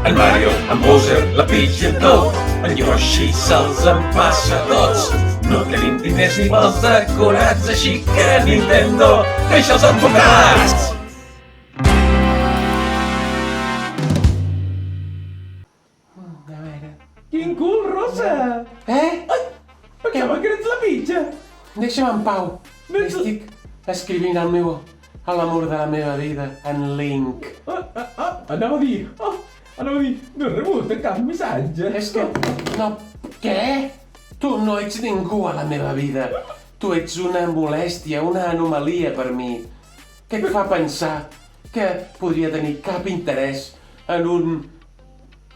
En Mario, en Bowser, la Peach i en Toad, en Yoshi se'ls empassa tots. No tenim diners ni pels decorats, així que Nintendo, deixa'ls enfocats! A veure... Quin cul, Rosa! Eh? Pensava que eres la Peach! Deixa'm en pau. Estic escrivint l'amor de la meva vida, en Link. Anava a dir... no he rebut cap missatge. És que... No... Què? Tu no ets ningú a la meva vida. Tu ets una molèstia, una anomalia per mi. Què et fa pensar que podria tenir cap interès en un...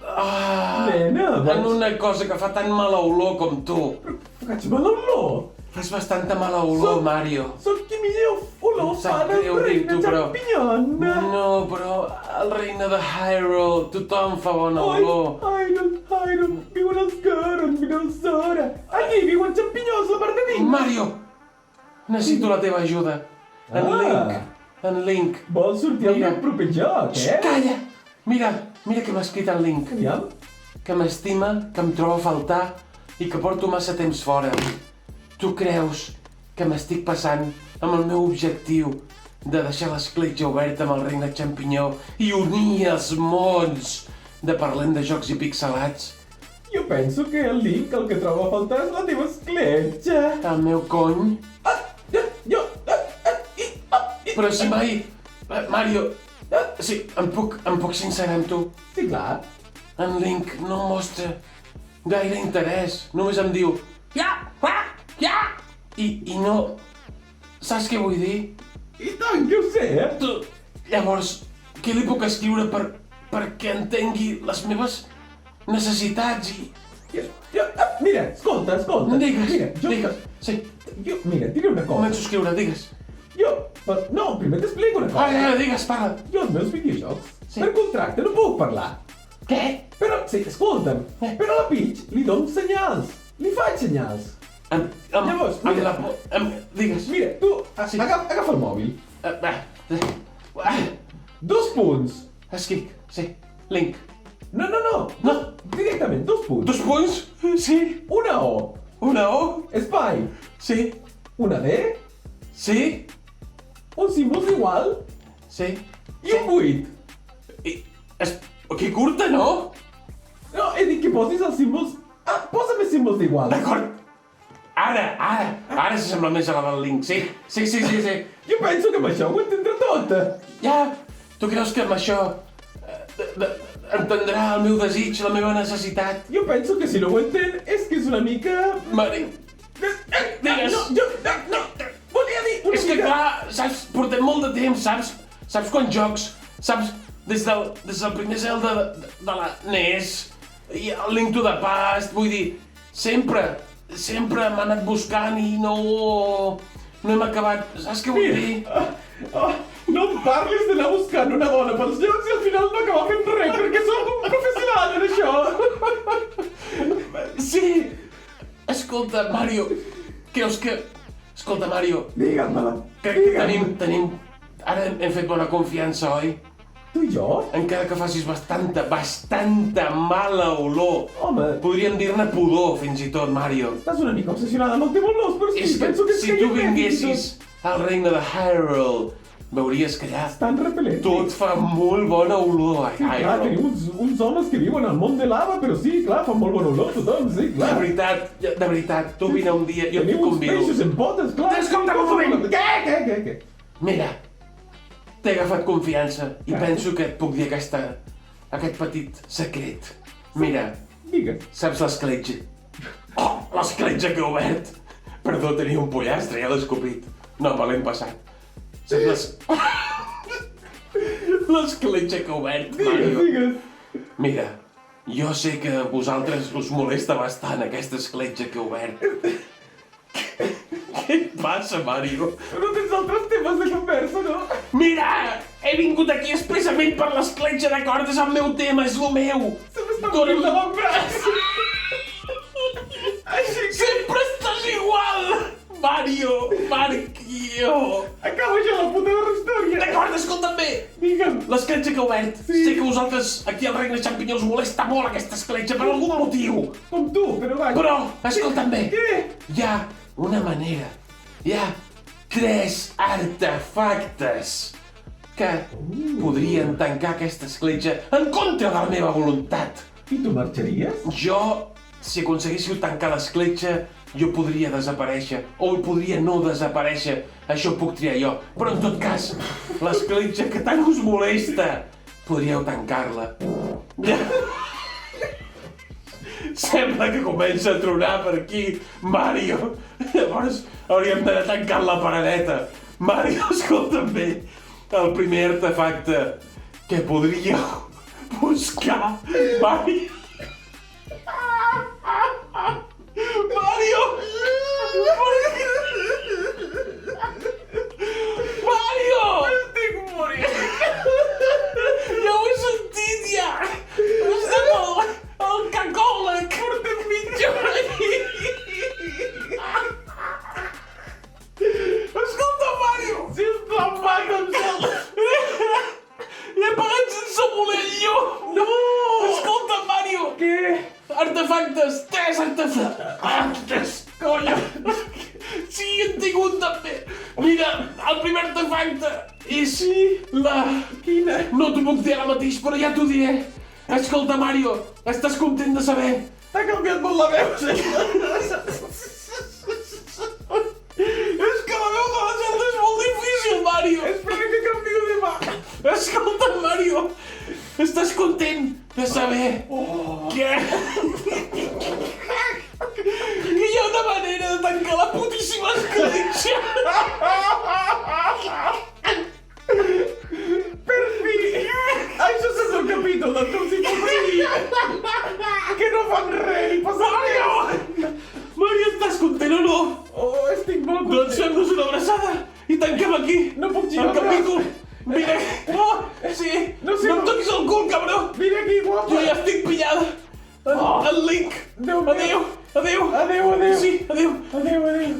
Nena, en una cosa que fa tan mala olor com tu. Faig mala olor! Fas bastanta mala olor, Mario. Sóc qui millor olor fa del reina Champiñón! No, però el reina de Hyrule, tothom fa bona olor. Hyrule, viuen els Goron, Minnesota! Aquí viuen xampinyons, la part de dins! Mario! Necessito la teva ajuda. En Link. Vols sortir al meu proper joc, eh? Calla! Mira que m'ha escrit en Link. Aviam. Que m'estima, que em troba a faltar i que porto massa temps fora. Tu creus que m'estic passant amb el meu objectiu de deixar l'escletxa oberta amb el regne xampinyó i unir els mons de parlem de jocs i pixelats? Jo penso que el Link el que troba a faltar és la teva escletxa. El meu cony? Però si mai... Mario... Sí, em puc sincerar amb tu? Sí, clar. En Link no mostra gaire interès. Només em diu... Ja! I no... Saps què vull dir? I tant que ho sé, eh? Llavors, què li puc escriure perquè entengui les meves necessitats i... Mira, escolta. Digues, sí. Mira, et diré una cosa. Començo a escriure, digues. No, primer t'explico una cosa. Digues, parla. Jo els meus videojocs, Sí. per contracte, no puc parlar. Què? Però, sí, escolta'm, però a la Peach li dono senyals. Li faig senyals. Llavors, mira. Digues. Mira, tu, Sí. agafa el mòbil. 2 punts. Escric, sí. Link. No. Directament, 2 punts. 2 punts? Sí. Una O. Una O? Espai. Sí. Una D. Sí. Un símbol igual. Sí. I un 8. Que curta, no? No, he dit que posis els símbols... Posa més símbols d'igual. D'acord. Ara s'assembla més a la del Link, sí. Jo penso que amb això ho entendrà tot. Ja, tu creus que amb això entendrà el meu desig, la meva necessitat? Jo penso que si no ho entén és que és una mica... Mari... Digues. No, volia dir una És que mica... clar, saps, portem molt de temps, saps? Saps quants jocs? Saps, des del primer Zelda de la NES i el Link to the Past, vull dir, sempre m'ha anat buscant i no hem acabat, saps què vull dir? No em parlis d'anar buscant una dona pels llocs i al final no acabar fent res, perquè soc un professional en això. Sí! Escolta, Mario, creus que... Escolta, Mario, Digue'm-la. crec que tenim... Ara hem fet bona confiança, oi? Tu i jo? Encara que facis bastanta mala olor. Home. Podríem dir-ne pudor, fins i tot, Mario. Estàs una mica obsessionada amb el teu olor, però sí, És que penso que si tu vinguessis al regne de Hyrule, veuries que allà tan repel·lent. tot fa molt bona olor a Sí, clar, Hyrule. tenim uns homes que viuen al món de lava, però sí, clar, fan molt bon olor tothom, sí, clar. De veritat, tu vine un dia, jo et Tenim uns convido. peixos en potes, clar. Escolta'm un moment. Què? Mira, t'he agafat confiança i penso que et puc dir aquest petit secret. Mira, Digues. saps l'escletxa? Oh, l'escletxa que he obert! Perdó, tenia un pollastre, ja l'he escopit. No, me l'he passat. Saps l'escletxa que he obert, Mario? Digues. Mira, jo sé que a vosaltres us molesta bastant aquesta escletxa que he obert. Què et passa, Mario? No tens altres temes de conversa, no? Mira! He vingut aquí expressament per l'escletxa de corda, és el meu tema, és el meu! Se m'està morint de bon braç! Així que... Sempre estàs igual! Mario! Marquillo! Acaba ja la puta de la història! D'acord, escolta'm bé! Digue'm. L'escletxa que ha obert. Sí. Sé que a vosaltres, aquí al Regne Xampinyó, us molesta molt aquesta escletxa per algun motiu. Com tu, però vaja. Però, escolta'm bé. Què? Hi ha una manera. Hi ha 3 artefactes que podrien tancar aquesta escletxa en contra de la meva voluntat. I tu marxaries? Jo, si aconseguíssiu tancar l'escletxa, jo podria desaparèixer, o podria no desaparèixer, això ho puc triar jo. Però en tot cas, l'escletxa que tant us molesta, podríeu tancar-la. Ja. Sembla que comença a tronar per aquí, Mario. Llavors hauríem d'anar tancant la paradeta. Mario, escolta'm bé, el primer artefacte que podríeu buscar, Mario... Mario! Mario! Estic morint! Ja ho he sentit, ja! Estem al cacòleg! Portem mitja hora aquí! Escolta, Mario! Sisplau, mata'm! He pagat sense voler jo! No! Escolta, Mario! Què? Artefactes! 3 artefactes! Conya! Sí, en tinc un també! Mira, el primer artefacte és la... Quina? No t'ho puc dir ara mateix, però ja t'ho diré! Escolta, Mario, estàs content de saber? T'ha canviat molt la veu, És que la veu de la Zelda és molt difícil, Mario! Espera que canvio de mà. Escolta, Mario, estàs content de saber que hi ha una manera de tancar la putíssima escletxa? Per fi! Això és el capítol del teu psicopatria! Que no fan res ni passa res! Mario, estàs content o no? Oh, estic molt Doncs content! fem-nos una abraçada i tanquem aquí No puc girar el el braç. capítol. Vine, oh, sí, No sé no em com- toquis el cul, cabró. Vine aquí, guapa! Jo ja estic pillada. El Link. Déu meu. Adéu, adéu. Adéu, adéu! Sí, adéu. Adéu, adéu!